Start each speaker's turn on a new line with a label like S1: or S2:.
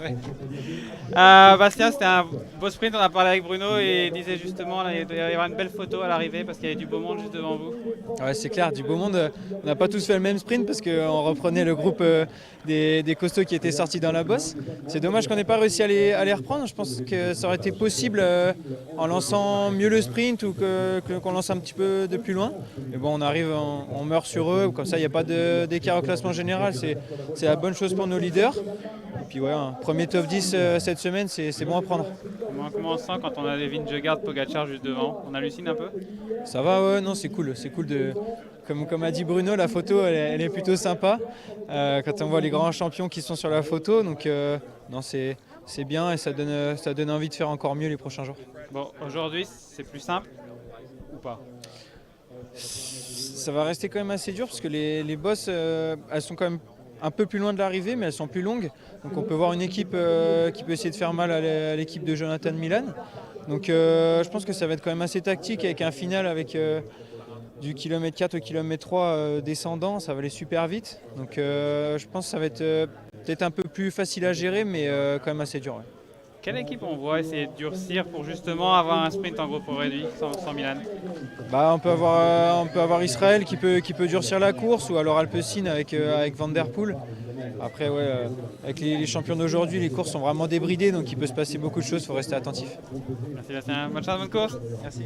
S1: Ouais. Bastien, c'était un beau sprint. On a parlé avec Bruno et il disait justement là, il doit y avoir une belle photo à l'arrivée parce qu'il y avait du beau monde juste devant vous.
S2: Ouais, c'est clair, du beau monde. On n'a pas tous fait le même sprint parce qu'on reprenait le groupe des costauds qui étaient sortis dans la bosse. C'est dommage qu'on n'ait pas réussi à les reprendre. Je pense que ça aurait été possible en lançant mieux le sprint ou qu'on lance un petit peu de plus loin. Mais bon, on arrive, on meurt sur eux. Comme ça, il n'y a pas d'écart au classement général. C'est la bonne chose pour nos leaders. Et puis ouais, un premier top 10 cette semaine, c'est bon à prendre.
S1: Comment on se sent quand on a des Vingegaard, Pogacar juste devant? On hallucine un peu?
S2: Ça va, ouais, non, c'est cool. C'est cool de. Comme a dit Bruno, la photo, elle est plutôt sympa. Quand on voit les grands champions qui sont sur la photo. Donc, non, c'est bien et ça donne envie de faire encore mieux les prochains jours.
S1: Bon, aujourd'hui, c'est plus simple ou pas?
S2: Ça va rester quand même assez dur parce que les bosses, elles sont quand même un peu plus loin de l'arrivée, mais elles sont plus longues. Donc, on peut voir une équipe qui peut essayer de faire mal à l'équipe de Jonathan Milan. Donc, je pense que ça va être quand même assez tactique avec un final avec. Du kilomètre 4 au kilomètre 3 descendant, ça va aller super vite. Donc je pense que ça va être peut-être un peu plus facile à gérer, mais quand même assez dur. Ouais.
S1: Quelle équipe on voit essayer de durcir pour justement avoir un sprint en groupe réduit sans Milan?
S2: Bah, on peut avoir Israël qui peut durcir la course, ou alors Alpecin avec Van Der Poel. Après, ouais, avec les champions d'aujourd'hui, les courses sont vraiment débridées, donc il peut se passer beaucoup de choses, il faut rester attentif.
S1: Merci Bastien, bonne chance, bonne course.
S2: Merci.